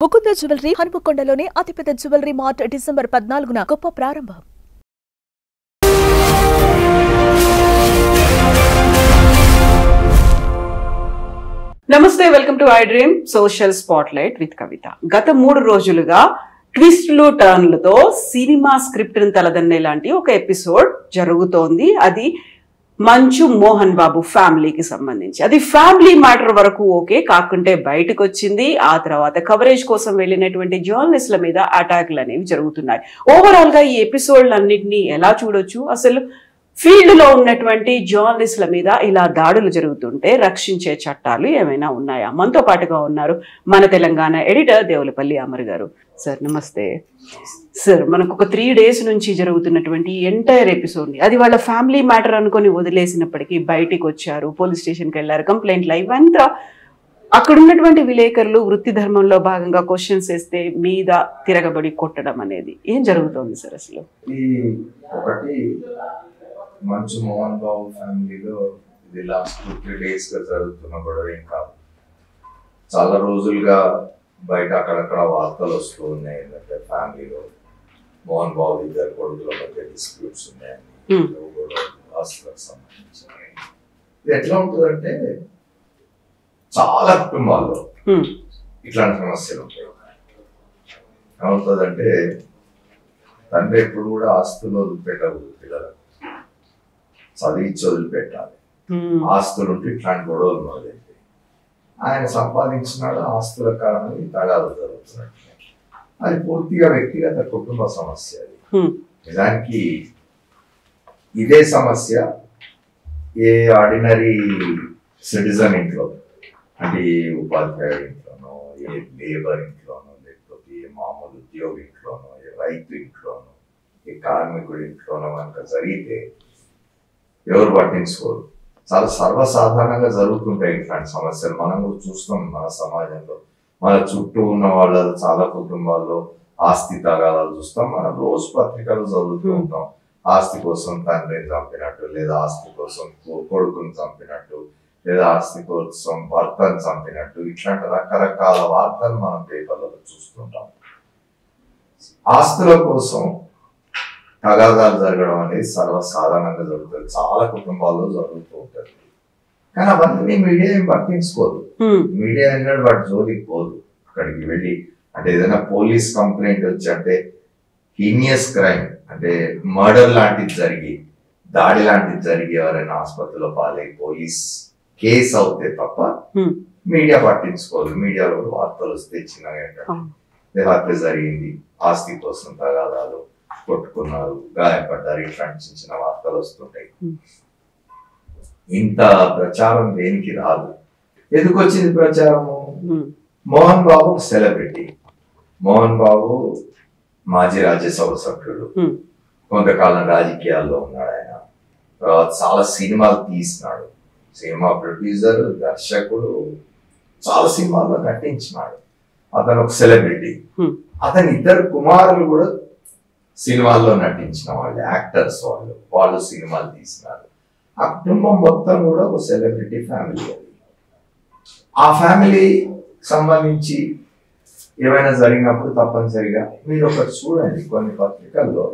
Mukunda jewellery హనుమకొండలోని అతిపెద్ద jewellery mart December 14న గొప్ప ప్రారంభం. నమస్తే, welcome to I dream social spotlight with Kavitha. గత 3 రోజులుగా ట్విస్ట్లు టర్న్లతో సినిమా స్క్రిప్ట్ ని తలదన్నే లాంటి ఒక ఎపిసోడ్ జరుగుతోంది. అది మంచు మోహన్ బాబు ఫ్యామిలీకి సంబంధించి. అది ఫ్యామిలీ మ్యాటర్ వరకు ఓకే, కాకుంటే బయటకు వచ్చింది. ఆ తర్వాత కవరేజ్ కోసం వెళ్ళినటువంటి జర్నలిస్టుల మీద అటాక్లు అనేవి జరుగుతున్నాయి. ఓవరాల్ గా ఈ ఎపిసోడ్లన్నింటినీ ఎలా చూడొచ్చు? అసలు ఫీల్డ్ లో ఉన్నటువంటి జర్నలిస్టుల మీద ఇలా దాడులు జరుగుతుంటే రక్షించే చట్టాలు ఏమైనా ఉన్నాయా? మనతో పాటుగా ఉన్నారు మన తెలంగాణ ఎడిటర్ దేవులపల్లి అమర్ గారు. సార్ నమస్తే. సార్, మనకు ఒక 3 days నుంచి జరుగుతున్నటువంటి ఎంటైర్ ఎపిసోడ్ ని, అది వాళ్ళ ఫ్యామిలీ మ్యాటర్ అనుకొని వదిలేసినప్పటికీ బయటికి వచ్చారు, పోలీస్ స్టేషన్కి వెళ్ళారు, కంప్లైంట్లు ఇవంతా అక్కడ ఉన్నటువంటి విలేకరులు వృత్తి ధర్మంలో భాగంగా క్వశ్చన్స్ వేస్తే మీద తిరగబడి కొట్టడం అనేది ఏం జరుగుతోంది సార్? అసలు మంచు మోహన్ బాబు ఫ్యామిలీలో ఇది లాస్ట్ 2-3 days గా జరుగుతున్న గొడవ ఏం కాదు. చాలా రోజులుగా బయట అక్కడక్కడ వార్తలు వస్తూ ఉన్నాయి. ఏంటంటే ఫ్యామిలీలో మోహన్ బాబు ఇద్దరు కొడుకుల మధ్య డిస్ప్యూట్స్ ఉన్నాయని, ఆస్తులకు సంబంధించి. ఇది ఎట్లా ఉంటుందంటే చాలా కుటుంబాల్లో ఇట్లాంటి సమస్యలు ఉంటాయి. ఏమవుతుందంటే తండ్రి ఎప్పుడు కూడా ఆస్తులు వదిలిపెట్టకూడదు, పిల్లలకు చదివించి వదిలిపెట్టాలి. ఆస్తులు ఉంటే ఇట్లాంటి గొడవలు మొదలైతే ఆయన సంపాదించినాడు, ఆస్తుల కారణం తగాదు జరుగుతున్నట్టు. అది పూర్తిగా వ్యక్తిగత కుటుంబ సమస్య. అది నిజానికి ఇదే సమస్య ఏ ఆర్డినరీ సిటిజన్ ఇంట్లో, అంటే ఏ ఉపాధ్యాయుడి ఇంట్లోనో, ఏ లేబర్ ఇంట్లోనో, లేకపోతే ఏ మామూలు ఉద్యోగి ఇంట్లోనో, ఏ రైతు ఇంట్లోనో, ఏ కార్మికుడి ఇంట్లోనో కనుక జరిగితే ఎవరు పట్టించుకోరు. చాలా సర్వసాధారణంగా జరుగుతుంటాయి ఇట్లాంటి సమస్యలు. మనం కూడా చూస్తాం మన సమాజంలో, మన చుట్టూ ఉన్న వాళ్ళ చాలా కుటుంబాల్లో ఆస్తి తగాదాలు చూస్తాం. మనం రోజు పత్రికలు చదువుతూ ఉంటాం. ఆస్తి కోసం తండ్రిని చంపినట్టు, లేదా ఆస్తి కోసం కొడుకుని చంపినట్టు, లేదా ఆస్తి కోసం భర్తను చంపినట్టు, ఇట్లాంటి రకరకాల వార్తలు మనం పేపర్లలో చూస్తుంటాం. ఆస్తుల కోసం తగాదాలు జరగడం అనేది సర్వసాధారణంగా జరుగుతుంది, చాలా కుటుంబాల్లో జరుగుతూ ఉంటుంది. కానీ అవన్నీ మీడియా ఏం పట్టించుకోదు. మీడియా అన్నాడు వాటి జోలికి పోదు. అక్కడికి వెళ్ళి అంటే ఏదైనా పోలీస్ కంప్లైంట్ వచ్చి, అంటే హీనియస్ క్రైమ్, అంటే మర్డర్ లాంటిది జరిగి, దాడి లాంటిది జరిగి ఎవరైనా ఆసుపత్రిలో పాలై పోలీస్ కేసు అవుతే తప్ప మీడియా పట్టించుకోదు. మీడియాలో వార్తలు వస్తే చిన్నగా ఏంటంటే హత్య జరిగింది, ఆస్తి కోసం తగాదాలు, కొట్టుకున్నారు, గాయపడ్డారు, ఇట్లాంటి చిన్న చిన్న వార్తలు వస్తుంటాయి. ఇంత ప్రచారం దేనికి రాదు. ఎందుకు వచ్చింది ప్రచారము? మోహన్ బాబు సెలబ్రిటీ. మోహన్ బాబు మాజీ రాజ్యసభ సభ్యుడు, కొంతకాలం రాజకీయాల్లో ఉన్నాడు. ఆయన తర్వాత చాలా సినిమాలు తీసినాడు, సినిమా ప్రొడ్యూసర్, దర్శకుడు, చాలా సినిమాల్లో నటించినాడు. అతను ఒక సెలబ్రిటీ. అతని 2 కుమారులు కూడా సినిమాల్లో నటించిన వాళ్ళు, యాక్టర్స్. వాళ్ళు సినిమాలు తీసినారు. ఆ కుటుంబం మొత్తం కూడా ఒక సెలబ్రిటీ ఫ్యామిలీ. అది ఆ ఫ్యామిలీ సంబంధించి ఏమైనా జరిగినప్పుడు తప్పనిసరిగా మీరు ఒకటి చూడండి. కొన్ని పత్రికల్లో,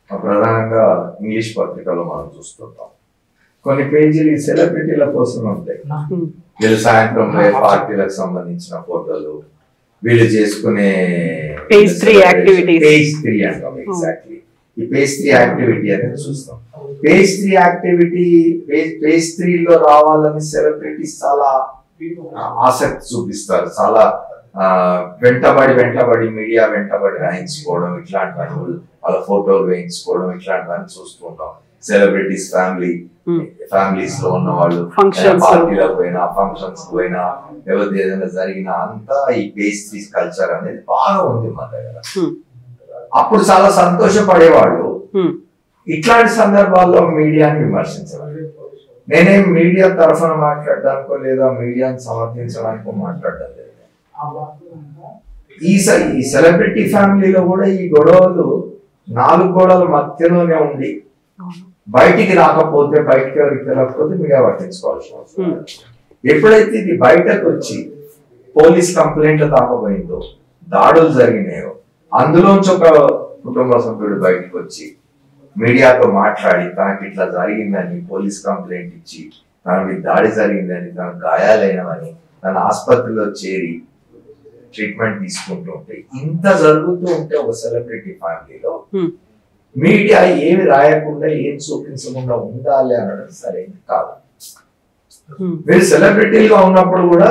ప్రధానంగా ఇంగ్లీష్ పత్రికల్లో మనం చూస్తుంటాం, కొన్ని పేజీలు ఈ సెలబ్రిటీల కోసం ఉంటాయి. వీళ్ళు సాయంత్రం పార్టీలకు సంబంధించిన ఫోటోలు, వీళ్ళు చేసుకునే పేస్ట్రీ అంటాం. ఎగ్జాక్ట్లీ ఈ పేస్ట్రీ యాక్టివిటీ అనేది చూస్తాం. పేస్ట్రీలో రావాలని సెలబ్రిటీస్ చాలా ఆసక్తి చూపిస్తారు. చాలా వెంటబడి మీడియా వెంటబడి రాయించుకోవడం, ఇట్లాంటివన్నీ వాళ్ళ ఫోటోలు వేయించుకోవడం, ఇట్లాంటివన్నీ చూస్తూ ఉంటాం. సెలబ్రిటీస్ ఫ్యామిలీస్ లో ఉన్న వాళ్ళు పార్టీలకు పోయినా, ఫంక్షన్స్ పోయినా, లేకపోతే ఏదైనా జరిగినా అంతా ఈ పేస్ట్రీస్ కల్చర్ అనేది బాగా ఉంది మన దగ్గర. అప్పుడు చాలా సంతోషపడేవాళ్ళు. ఇట్లాంటి సందర్భాల్లో మీడియాని విమర్శించాలి. నేనేం మీడియా తరఫున మాట్లాడడానికో లేదా మీడియాని సమర్థించడానికో మాట్లాడడం లేదు. ఈ సెలబ్రిటీ ఫ్యామిలీలో కూడా ఈ గొడవలు 4 గోడల మధ్యలోనే ఉండి బయటికి రాకపోతే, బయటికి ఎవరికి తెలియకపోతే మీడియా పట్టించుకోవాల్సిన అవసరం. ఎప్పుడైతే ఇది బయటకు వచ్చి పోలీస్ కంప్లైంట్లు దాకపోయిందో, దాడులు జరిగినాయో, అందులోంచి ఒక కుటుంబ సభ్యుడు బయటకు వచ్చి మీడియాతో మాట్లాడి తనకి ఇట్లా జరిగిందని పోలీస్ కంప్లైంట్ ఇచ్చి తన మీద దాడి జరిగిందని, తనకు గాయాలైనవని, తన ఆసుపత్రిలో చేరి ట్రీట్మెంట్ తీసుకుంటూ ఉంటే, ఇంత జరుగుతూ ఉంటే ఒక సెలబ్రిటీ ఫ్యామిలీలో మీడియా ఏమి రాయకుండా ఏం చూపించకుండా ఉండాలి అనడం సరైనది కాదు. మీరు సెలబ్రిటీలుగా ఉన్నప్పుడు కూడా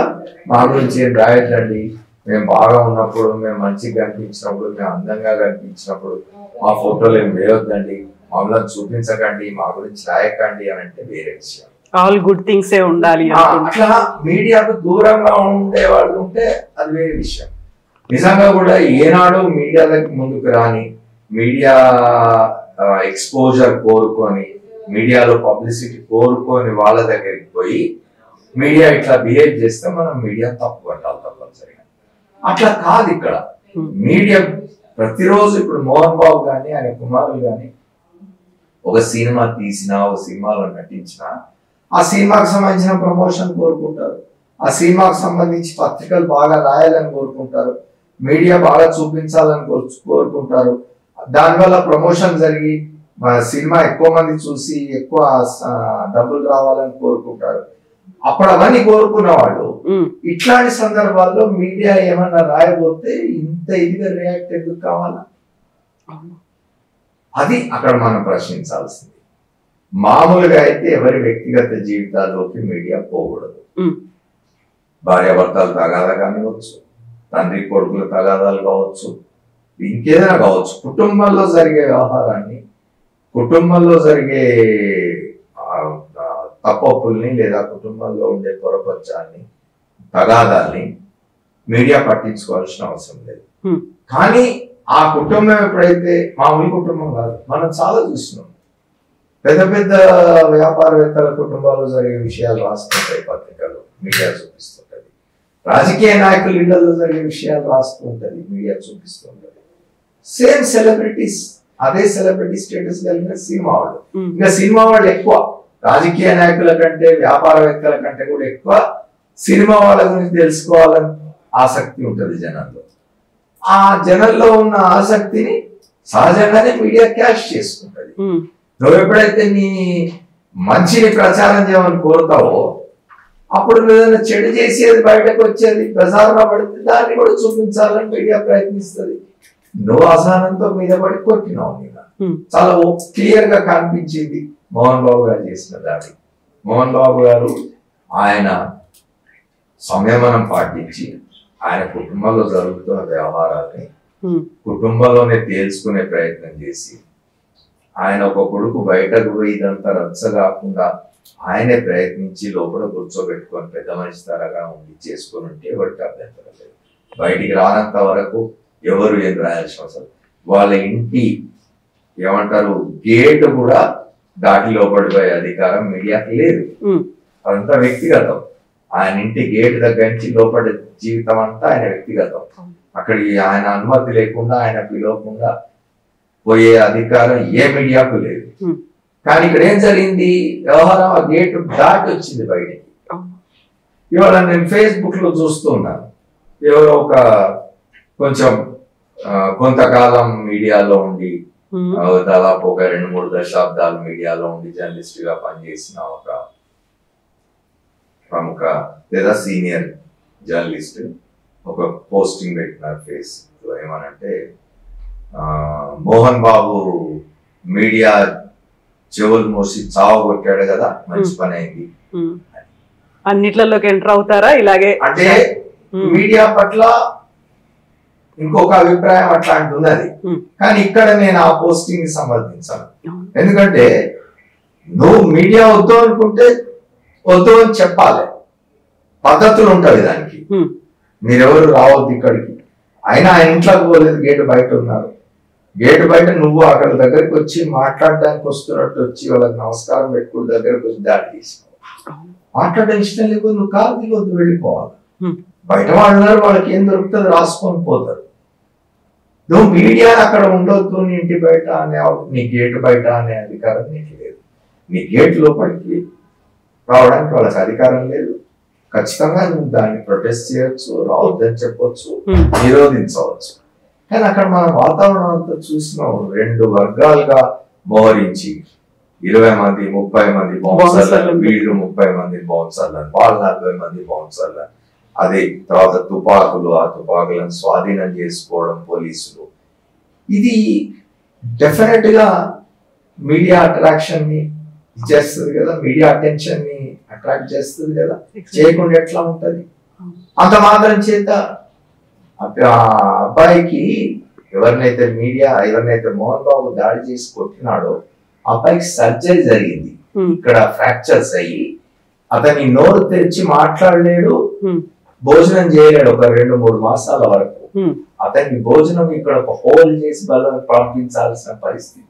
మా గురించి ఏం రాయట్లండి, మేము బాగా ఉన్నప్పుడు, మేము మంచిగా కనిపించినప్పుడు, మేము అందంగా కనిపించినప్పుడు మా ఫోటోలు ఏం వేయొద్దండి, మమ్మల్ని చూపించకండి, మా గురించి రాయకండి అని అంటే వేరే విషయం. ఆల్ గుడ్ థింగ్స్ ఏ ఉండాలి. అట్లా మీడియాకు దూరంగా ఉండే వాళ్ళు ఉంటే అది వేరే విషయం. నిజంగా కూడా ఏనాడు మీడియా దగ్గర ముందుకు రాని, మీడియా ఎక్స్పోజర్ కోరుకొని, మీడియాలో పబ్లిసిటీ కోరుకొని వాళ్ళ దగ్గరికి పోయి మీడియా ఇట్లా బిహేవ్ చేస్తే మనం మీడియా తప్పు పట్టాలి తప్పనిసరిగా. అట్లా కాదు ఇక్కడ. మీడియా ప్రతిరోజు ఇప్పుడు మోహన్ బాబు కానీ ఆయన కుమారులు కానీ ఒక సినిమా తీసినా, ఒక సినిమాలో నటించినా ఆ సినిమాకు సంబంధించిన ప్రమోషన్ కోరుకుంటారు, ఆ సినిమాకు సంబంధించి పత్రికలు బాగా రాయాలని కోరుకుంటారు, మీడియా బాగా చూపించాలని కోరుకుంటారు. దానివల్ల ప్రమోషన్ జరిగి సినిమా ఎక్కువ మంది చూసి ఎక్కువ డబ్బులు రావాలని కోరుకుంటారు. అప్పుడు అవన్నీ కోరుకున్న వాళ్ళు ఇట్లాంటి సందర్భాల్లో మీడియా ఏమన్నా రాయబోతే ఇంత ఇదిగా రియాక్ట్ ఎందుకు కావాలా? అది అక్కడ మనం ప్రశ్నించాల్సింది. మామూలుగా అయితే ఎవరి వ్యక్తిగత జీవితాల్లోకి మీడియా పోకూడదు. భార్యాభర్తలు తగాదా కానివచ్చు, తండ్రి కొడుకుల తగాదాలు కావచ్చు, ఇంకేదైనా కావచ్చు. కుటుంబంలో జరిగే వ్యవహారాన్ని, కుటుంబంలో జరిగే తప్పొప్పుల్ని లేదా కుటుంబంలో ఉండే పొరపచ్చాన్ని, తగాదాల్ని మీడియా పట్టించుకోవాల్సిన అవసరం లేదు. కానీ ఆ కుటుంబం ఎప్పుడైతే మామూలు కుటుంబం కాదు, మనం చాలా చూస్తున్నాం. పెద్ద పెద్ద వ్యాపారవేత్తల కుటుంబాల్లో జరిగే విషయాలు రాస్తుంటాయి పత్రికలు, మీడియా చూపిస్తుంటది. రాజకీయ నాయకుల ఇళ్లలో జరిగే విషయాలు రాస్తూ ఉంటది, మీడియా చూపిస్తూ ఉంటది. సేమ్ సెలబ్రిటీస్, అదే సెలబ్రిటీ స్టేటస్ కలిగిన సినిమా వాళ్ళు, ఇంకా సినిమా వాళ్ళు ఎక్కువ రాజకీయ నాయకుల కంటే, వ్యాపారవేత్తల కంటే కూడా ఎక్కువ సినిమా వాళ్ళ గురించి తెలుసుకోవాలని ఆసక్తి ఉంటది జనాల్లో. ఆ జనంలో ఉన్న ఆసక్తిని సహజంగానే మీడియా క్యాష్ చేసుకుంటది. నువ్వు ఎప్పుడైతే నీ మంచిని ప్రచారం చేయమని కోరుతావో అప్పుడు ఏదైనా చెడు చేసేది బయటకు వచ్చేది ప్రచారంలో పడితే దాన్ని కూడా చూపించాలని మీడియా ప్రయత్నిస్తుంది. నువ్వు అసహనంతో మీద పడి కొట్టినావు. మీద చాలా క్లియర్ గా కనిపించింది మోహన్ బాబు గారు చేసిన దాడి. మోహన్ బాబు గారు ఆయన సంయమనం పాటించి ఆయన కుటుంబంలో జరుగుతున్న వ్యవహారాన్ని కుటుంబంలోనే తేల్చుకునే ప్రయత్నం చేసి, ఆయన ఒక కొడుకు బయటకు పోయి ఇదంతా రచ్చ కాకుండా ఆయనే ప్రయత్నించి లోపల కూర్చోబెట్టుకొని పెద్ద మనిషి తరగా ఉండి చేసుకొని ఉంటే ఎవరికి అభ్యంతరం లేదు. బయటికి రానంత వరకు ఎవరు ఏం రాయాల్సిన అవసరం. వాళ్ళ ఇంటి ఏమంటారు గేట్ కూడా దాటి లోపడిపోయే అధికారం మీడియాకి లేదు. అదంతా వ్యక్తిగతం. ఆయన ఇంటి గేట్ దగ్గర నుంచి లోపడి జీవితం అంతా ఆయన వ్యక్తిగతం. అక్కడికి ఆయన అనుమతి లేకుండా, ఆయన పిలవకుండా పోయే అధికారం ఏ మీడియాకు లేదు. కానీ ఇక్కడ ఏం జరిగింది, వ్యవహారం ఆ గేట్ దాటి వచ్చింది బయటికి. ఇవాళ నేను ఫేస్బుక్ లో చూస్తూ ఉన్నాను, ఎవరో ఒక కొంచెం కొంతకాలం మీడియాలో ఉండి, దాదాపు ఒక 2-3 దశాబ్దాలు మీడియాలో ఉండి జర్నలిస్ట్ గా పనిచేసిన ఒక ప్రముఖ లేదా సీనియర్ జర్నలిస్ట్ ఒక పోస్టింగ్ పెట్టినారు ఫేస్ ఏమనంటే, మోహన్ బాబు మీడియా చెవులు మోసి చావు కొట్టాడు కదా, మంచి పని అయింది. అన్నిట్లలోకి ఎంటర్ అవుతారా ఇలాగే? అంటే మీడియా పట్ల ఇంకొక అభిప్రాయం అట్లాంటి ఉన్నది. కానీ ఇక్కడ నేను ఆ పోస్టింగ్ ని సమర్థించాను. ఎందుకంటే నువ్వు మీడియా వద్దు అనుకుంటే వద్దు అని చెప్పాలి, పద్ధతులు ఉంటాయి దానికి. మీరెవరు రావద్దు ఇక్కడికి. అయినా ఆయన ఇంట్లోకి పోలేదు, గేటు బయట ఉన్నారు. గేటు బయట నువ్వు అక్కడ దగ్గరికి వచ్చి మాట్లాడడానికి వస్తున్నట్టు వచ్చి వాళ్ళకి నమస్కారం పెట్టుకుని దగ్గరకు వచ్చి దాడి తీసినావు. మాట్లాడడం ఇష్టం లేకపోతే నువ్వు కారు దిగొద్దు, వెళ్ళిపోవాలి. బయట వాళ్ళు వాళ్ళకి ఏం దొరుకుతుంది రాసుకొని పోతారు. నువ్వు మీడియా అక్కడ ఉండొద్దు, నీ ఇంటి బయట అనే, నీ గేటు బయట అనే అధికారం నీకు లేదు. నీ గేట్ లోపలికి రావడానికి వాళ్ళకి అధికారం లేదు. ఖచ్చితంగా నువ్వు దాన్ని ప్రొటెస్ట్ చేయొచ్చు, రావద్దని చెప్పొచ్చు, నిరోధించవచ్చు. కానీ అక్కడ మన వాతావరణం అంతా చూసినాం, 2 వర్గాలుగా మోహరించి 20 మంది 30 మంది బౌన్సర్లను, వీళ్ళు 30 మంది బౌన్సర్లను, వాళ్ళు 40 మంది బౌన్సర్లను, అదే తర్వాత తుపాకులు, ఆ తుపాకులను స్వాధీనం చేసుకోవడం పోలీసులు. ఇది డెఫినెట్ గా మీడియా అట్రాక్షన్ ని చేస్తుంది కదా, మీడియా అటెన్షన్ ని అట్రాక్ట్ చేస్తుంది కదా. చేయకుండా ఎట్లా ఉంటది? అంత మాత్రం చేత అబ్బాయికి ఎవరినైతే మోహన్ బాబు దాడి చేసి కొట్టినాడో అబ్బాయికి సర్జరీ జరిగింది, ఇక్కడ ఫ్రాక్చర్స్ అయ్యి అతని నోరు తెరిచి మాట్లాడలేడు, భోజనం చేయలేడు ఒక 2-3 మాసాల వరకు. అతనికి భోజనం ఇక్కడ ఒక హోల్ చేసి పంపించాల్సిన పరిస్థితి.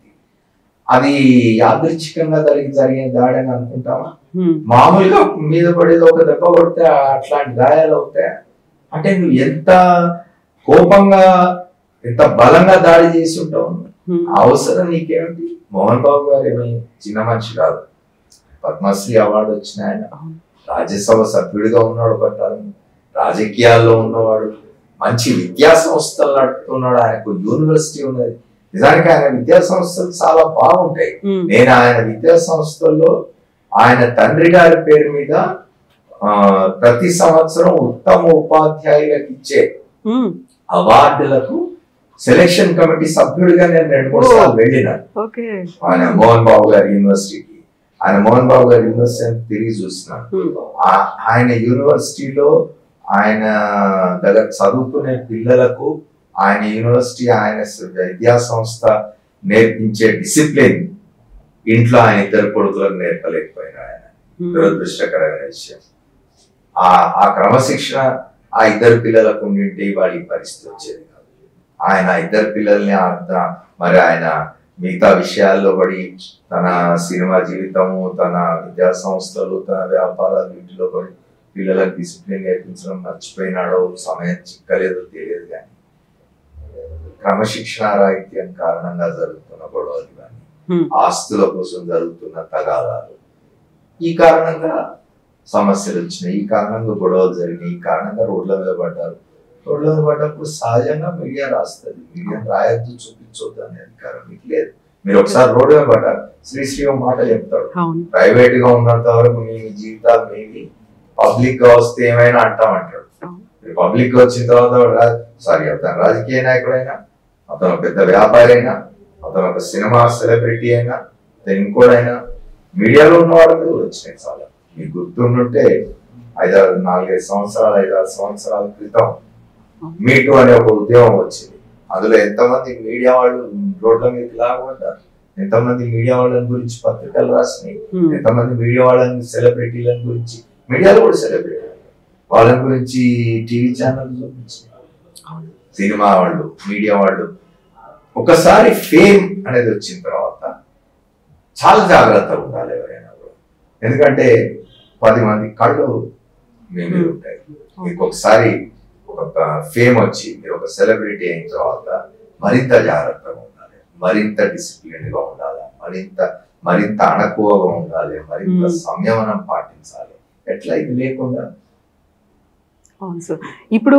అది యాదృచ్ఛికంగా జరిగిన దాడి అని అనుకుంటామా? మామూలుగా మీద పడేది ఒక దెబ్బ కొడితే అట్లాంటి గాయాలు అవుతాయి అంటే నువ్వు ఎంత కోపంగా ఎంత బలంగా దాడి చేసి ఉంటావు. అవసరం నీకేమిటి? మోహన్ బాబు గారు ఏమి చిన్న మనిషి కాదు, పద్మశ్రీ అవార్డు వచ్చిన ఆయన, రాజ్యసభ సభ్యుడిగా ఉన్నాడు, రాజకీయాల్లో ఉన్నవాడు, మంచి విద్యా సంస్థలు నడుపుతున్నాడు, ఆయనకు యూనివర్సిటీ ఉన్నది. నిజానికి ఆయన విద్యా సంస్థలు చాలా బాగుంటాయి. నేను ఆయన విద్యా సంస్థల్లో ఆయన తండ్రి గారి పేరు మీద ప్రతి సంవత్సరం ఉత్తమ ఉపాధ్యాయులకు ఇచ్చే అవార్డులకు సెలెక్షన్ కమిటీ సభ్యుడిగా నేను 2-3 సార్లు వెళ్ళినాను. ఆయన మోహన్ బాబు గారి యూనివర్సిటీకి. ఆయన మోహన్ బాబు గారి యూనివర్సిటీ తిరిగి చూస్తున్నాను. ఆయన యూనివర్సిటీలో ఆయన దగ్గర చదువుకునే పిల్లలకు ఆయన యూనివర్సిటీ, ఆయన విద్యా సంస్థ నేర్పించే డిసిప్లిన్ ఇంట్లో ఆయన 2 కొడుకులకు నేర్పలేకపోయినా ఆయన. దురదృష్టకరమైన విషయం. ఆ క్రమశిక్షణ ఆ 2 పిల్లలకు ఉండింటే వాడి పరిస్థితి వచ్చేది కాదు. ఆయన 2 పిల్లల్ని మరి ఆయన మిగతా విషయాల్లో పడి తన సినిమా జీవితము, తన విద్యా సంస్థలు, తన వ్యాపారాలు వీటిలో పడి పిల్లలకు డిసిప్లిన్ నేర్పించడం మర్చిపోయినాడో, సమయం చిక్కలేదో తెలియదు. కానీ క్రమశిక్షణ రాహిత్యం కారణంగా జరుగుతున్న గొడవలు కానీ, ఆస్తుల కోసం జరుగుతున్న తగాదాలు, ఈ కారణంగా సమస్యలు వచ్చినాయి, ఈ కారణంగా గొడవలు జరిగినాయి, ఈ కారణంగా రోడ్ల మీద పడ్డారు. రోడ్ల మీద పడ్డప్పుడు సహజంగా మీడియా రాస్తుంది. మీడియా రాయొద్దు, చూపించొద్దు అనే అధికారం మీకు లేదు. మీరు ఒకసారి రోడ్డు మీద పడ్డారు, శ్రీశ్రీ మాట చెప్తాడు, ప్రైవేట్ గా ఉన్నంత వరకు మీ జీవితాలు మీవి, పబ్లిక్ గా వస్తే ఏమైనా అంటామంటాడు. పబ్లిక్ గా వచ్చిన తర్వాత అతను రాజకీయ నాయకుడైనా, అతను పెద్ద వ్యాపారి అయినా, అతను ఒక సినిమా సెలబ్రిటీ అయినా, ఇంకోడైనా మీడియాలో ఉన్న వాళ్ళ మీద వచ్చినాయి చాలా. మీకు గుర్తుంటే 4-5 సంవత్సరాల క్రితం మీటూ అనే ఒక ఉద్యమం వచ్చింది. అందులో ఎంతమంది మీడియా వాళ్ళు రోడ్ల మీద లాగబడ్డారు, ఎంతమంది మీడియా వాళ్ళని గురించి పత్రికలు రాసినాయి, ఎంతమంది మీడియా వాళ్ళని సెలబ్రిటీలను గురించి మీడియాలో కూడా సెలబ్రిటీ వాళ్ళని గురించి టీవీ ఛానల్ చూపించినాయి. సినిమా వాళ్ళు, మీడియా వాళ్ళు ఒకసారి ఫేమ్ అనేది వచ్చిన తర్వాత చాలా జాగ్రత్తగా ఉండాలి ఎవరైనా కూడా. ఎందుకంటే 10 మంది కళ్ళు మీ మీద ఉంటాయి. మీకు ఒకసారి ఒక ఫేమ్ వచ్చి మీరు ఒక సెలబ్రిటీ అయిన తర్వాత మరింత జాగ్రత్తగా ఉండాలి, మరింత డిసిప్లిన్ గా ఉండాలి, మరింత అణకువగా ఉండాలి, మరింత సంయమనం పాటించాలి. ఎట్లా ఇది లేకుండా? అవును సార్. ఇప్పుడు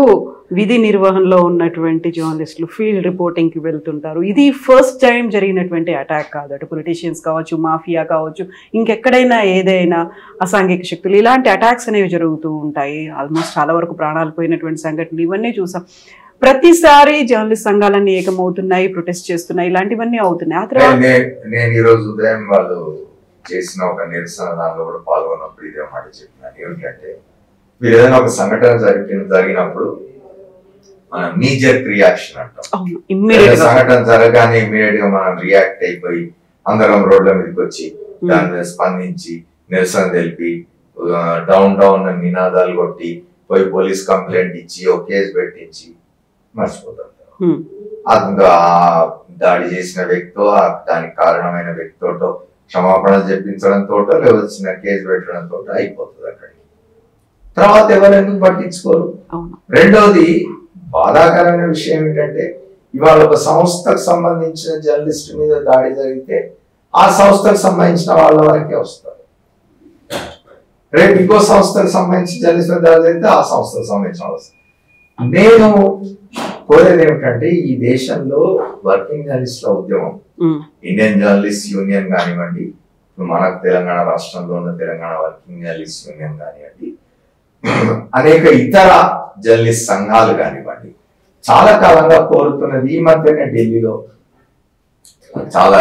విధి నిర్వహణలో ఉన్నటువంటి జర్నలిస్టులు ఫీల్డ్ రిపోర్టింగ్ కి వెళ్తుంటారు. ఇది ఫస్ట్ టైం జరిగినటువంటి అటాక్ కాదు. అటు పొలిటీషియన్స్ కావచ్చు, మాఫియా కావచ్చు, ఇంకెక్కడైనా ఏదైనా అసాంఘిక శక్తులు, ఇలాంటి అటాక్స్ అనేవి జరుగుతూ ఉంటాయి. ఆల్మోస్ట్ చాలా వరకు ప్రాణాలు పోయినటువంటి సంఘటనలు ఇవన్నీ చూసాం. ప్రతిసారి జర్నలిస్ట్ సంఘాలన్నీ ఏకమవుతున్నాయి, ప్రొటెస్ట్ చేస్తున్నాయి, ఇలాంటివన్నీ అవుతున్నాయి. ఆ తర్వాత నేను ఈ రోజు ఉదయం వాళ్ళు చేసిన ఒక నిరసన దానిలో కూడా పాల్గొన్నప్పుడు ఇదే మాట చెప్పినాను. ఏమిటంటే మీరు ఏదైనా ఒక సంఘటన జరిగినప్పుడు మనం నీజర్క్ రియాక్షన్ అంటాం. సంఘటన జరగానే ఇమ్మీడియట్ గా మనం రియాక్ట్ అయిపోయి అందరం రోడ్ల మీదకి వచ్చి దాని మీద స్పందించి నిరసన తెలిపి డౌన్ నినాదాలు కొట్టి పోయి పోలీస్ కంప్లైంట్ ఇచ్చి ఒక కేసు పెట్టించి మర్చిపోతాం. అందులో ఆ దాడి చేసిన వ్యక్తో, దానికి కారణమైన వ్యక్తితో క్షమాపణలు చెప్పించడంతో, లేవచ్చిన కేసు పెట్టడంతో అయిపోతుంది. అక్కడికి తర్వాత ఎవరు ఎందుకు పట్టించుకోరు. రెండవది బాధాకరమైన విషయం ఏంటంటే ఇవాళ ఒక సంస్థకు సంబంధించిన జర్నలిస్ట్ మీద దాడి జరిగితే ఆ సంస్థకు సంబంధించిన వాళ్ళ వరకే వస్తారు. రేపు ఇంకో సంస్థకు సంబంధించి జర్నలిస్ట్ మీద దాడి జరిగితే ఆ సంస్థకు సంబంధించిన అవసరం. నేను కోరేది ఏమిటంటే ఈ దేశంలో వర్కింగ్ జర్నలిస్టుల ఉద్యమం, ఇండియన్ జర్నలిస్ట్ యూనియన్ కానివ్వండి, మనకు తెలంగాణ రాష్ట్రంలో ఉన్న తెలంగాణ వర్కింగ్ జర్నలిస్ట్ యూనియన్ కానివ్వండి, అనేక ఇతర జర్నలిస్ట్ సంఘాలు కానివ్వండి, చాలా కాలంగా కోరుతున్నది. ఈ మధ్యనే ఢిల్లీలో చాలా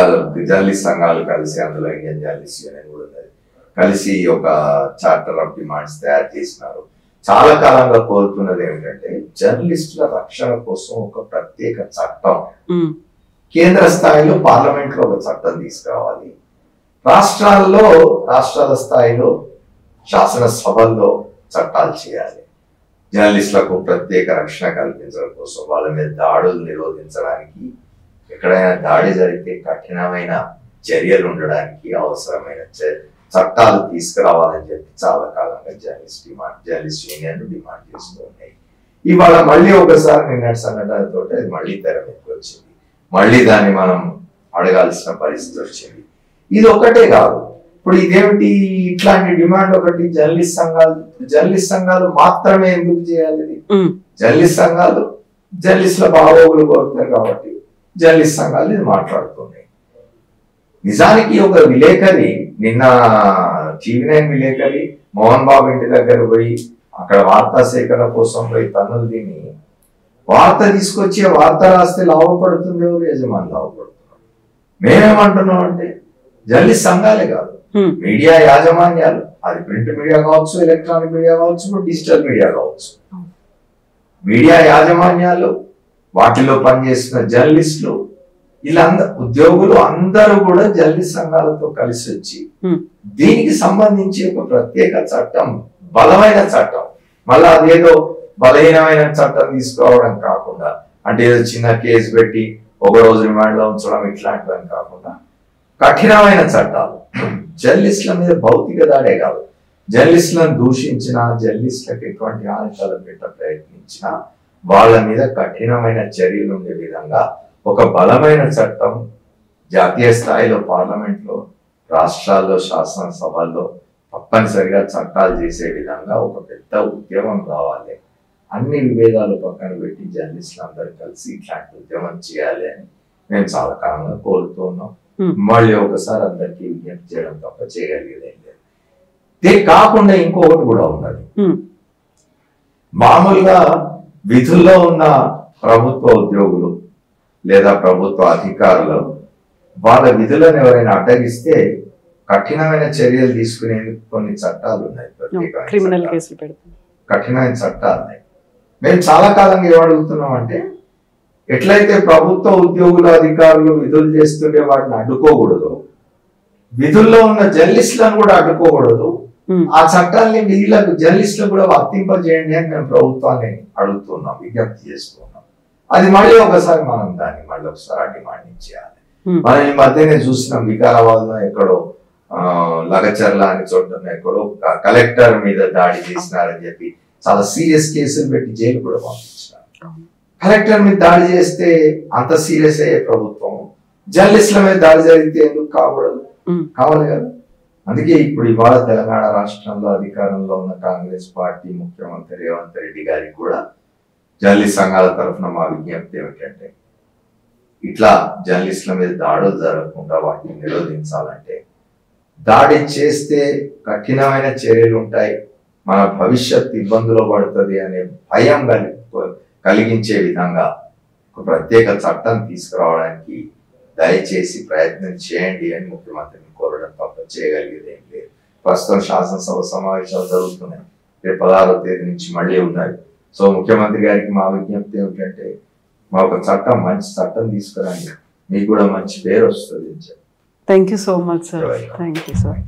జర్నలిస్ట్ సంఘాలు కలిసి, అందులో ఇండియన్ జర్నలిస్ట్ యూనియన్ కూడా ఉన్నది, కలిసి ఒక చార్టర్ ఆఫ్ డిమాండ్స్ తయారు చేసినారు. చాలా కాలంగా కోరుతున్నది ఏమిటంటే జర్నలిస్టుల రక్షణ కోసం ఒక ప్రత్యేక చట్టం కేంద్ర స్థాయిలో పార్లమెంట్ లో ఒక చట్టం తీసుకురావాలి, రాష్ట్రాల స్థాయిలో శాసనసభల్లో చట్టాలు చేయాలి. జర్నలిస్టులకు ప్రత్యేక రక్షణ కల్పించడం కోసం, వాళ్ళ మీద దాడులు నిరోధించడానికి, ఎక్కడైనా దాడి జరిగితే కఠినమైన చర్యలు ఉండడానికి అవసరమైన చట్టాలు తీసుకురావాలని చెప్పి చాలా కాలంగా జర్నలిస్ట్ యూనియన్ డిమాండ్ చేస్తూ ఉన్నాయి. ఇవాళ మళ్ళీ ఒకసారి నిన్నటి సంఘటనతో అది మళ్ళీ తెర మీదకి వచ్చింది, మళ్ళీ దాన్ని మనం అడగాల్సిన పరిస్థితి వచ్చింది. ఇది ఒకటే కాదు, ఇప్పుడు ఇదేమిటి ఇట్లాంటి డిమాండ్ ఒకటి జర్నలిస్ట్ సంఘాలు మాత్రమే ఎందుకు చేయాలి? జర్నలిస్ట్ సంఘాలు జర్నలిస్టుల బాగోగులు కోరుతారు కాబట్టి జర్నలిస్ట్ సంఘాలు ఇది మాట్లాడుతున్నాయి. నిజానికి ఒక విలేకరి నిన్న TV9 విలేకరి మోహన్ బాబు ఇంటి దగ్గర పోయి అక్కడ వార్తా సేకరణ కోసం పోయి తన్నులు తిని వార్త తీసుకొచ్చి వార్త రాస్తే లాభపడుతుంది ఎవరు? యజమాని లాభపడుతున్నారు. మేమేమంటున్నాం అంటే జర్నలిస్ట్ సంఘాలే కాదు, మీడియా యాజమాన్యాలు, అది ప్రింట్ మీడియా కావచ్చు, ఎలక్ట్రానిక్ మీడియా కావచ్చు, డిజిటల్ మీడియా కావచ్చు, మీడియా యాజమాన్యాలు, వాటిలో పనిచేస్తున్న జర్నలిస్టులు, ఇలా ఉద్యోగులు అందరూ కూడా జర్నలిస్ట్ సంఘాలతో కలిసి వచ్చి దీనికి సంబంధించి ఒక ప్రత్యేక చట్టం, బలమైన చట్టం, మళ్ళా అదేదో బలహీనమైన చట్టం తీసుకురావడం కాకుండా, అంటే ఏదో చిన్న కేసు పెట్టి ఒక రోజు రిమాండ్ లో ఉంచడం ఇట్లాంటివని కాకుండా కఠినమైన చట్టాలు. జర్నలిస్టుల మీద భౌతిక దాడే కాదు, జర్నలిస్టులను దూషించిన, జర్నలిస్టులకు ఎటువంటి హాని తలపెట్ట ప్రయత్నించినా వాళ్ళ మీద కఠినమైన చర్యలు ఉండే విధంగా ఒక బలమైన చట్టం జాతీయ స్థాయిలో పార్లమెంట్ లో, రాష్ట్రాల్లో శాసనసభల్లో తప్పనిసరిగా చట్టాలు చేసే విధంగా ఒక పెద్ద ఉద్యమం రావాలి. అన్ని విభేదాలు పక్కన పెట్టి జర్నలిస్టులు అందరూ కలిసి ఇట్లాంటి ఉద్యమం చేయాలి అని మేము చాలా కాలంగా కోరుతూ ఉన్నాం. మళ్ళీ ఒకసారి అందరికీ విజ్ఞప్తి చేయడం తప్ప చేయగలిగేది ఏం లేదు. ఇది కాకుండా ఇంకొకటి కూడా ఉన్నది. మామూలుగా విధుల్లో ఉన్న ప్రభుత్వ ఉద్యోగులు లేదా ప్రభుత్వ అధికారులు వాళ్ళ విధులను ఎవరైనా అడ్డగిస్తే కఠినమైన చర్యలు తీసుకునేందుకు కొన్ని చట్టాలు ఉన్నాయి, కఠినమైన చట్టాలు ఉన్నాయి. మేము చాలా కాలంగా ఏమడుగుతున్నాం అంటే ఎట్లయితే ప్రభుత్వ ఉద్యోగులు అధికారులు విధులు చేస్తుంటే వాటిని అడ్డుకోకూడదు, విధుల్లో ఉన్న జర్నలిస్టులను కూడా అడ్డుకోకూడదు, ఆ చట్టాన్ని వీళ్ళకు జర్నలిస్టులు కూడా వర్తింపజేయండి అని మేము ప్రభుత్వాన్ని అడుగుతున్నాం, విజ్ఞప్తి చేస్తున్నాం. అది మళ్ళీ ఒకసారి మనం దాన్ని మళ్ళీ ఒకసారి డిమాండ్ చేయాలి. మనం ఈ మధ్యనే చూసినాం, వికారాబాద్ లో ఎక్కడో లగచర్ల అని చోట ఎక్కడో కలెక్టర్ మీద దాడి చేసినారని చెప్పి చాలా సీరియస్ కేసులు పెట్టి జైలు కూడా పంపించినారు. కలెక్టర్ మీద దాడి చేస్తే అంత సీరియస్ అయ్యే ప్రభుత్వం జర్నలిస్టుల మీద దాడి జరిగితే ఎందుకు కాకూడదు? కావాలి కదా. అందుకే ఇప్పుడు ఇవాళ తెలంగాణ రాష్ట్రంలో అధికారంలో ఉన్న కాంగ్రెస్ పార్టీ ముఖ్యమంత్రి రేవంత్ రెడ్డి గారికి కూడా జర్నలిస్ట్ సంఘాల తరఫున మా విజ్ఞప్తి ఏమిటంటే ఇట్లా జర్నలిస్టుల మీద దాడులు జరగకుండా వాటిని నిరోధించాలంటే దాడి చేస్తే కఠినమైన చర్యలు ఉంటాయి, మన భవిష్యత్ ఇబ్బందులో పడుతుంది అనే భయం కలిగించే విధంగా ఒక ప్రత్యేక చట్టం తీసుకురావడానికి దయచేసి ప్రయత్నం చేయండి అని ముఖ్యమంత్రిని కోరడం తప్ప చేయగలిగేది ఏం లేదు. ప్రస్తుతం శాసనసభ సమావేశాలు జరుగుతున్నాయి, రేపు 16వ తేదీ నుంచి మళ్ళీ ఉన్నాయి. సో ముఖ్యమంత్రి గారికి మా విజ్ఞప్తి ఏమిటంటే మా ఒక చట్టం, మంచి చట్టం తీసుకురండి, మీకు కూడా మంచి పేరు వస్తుంది. Thank you so much sir. Thank you sir.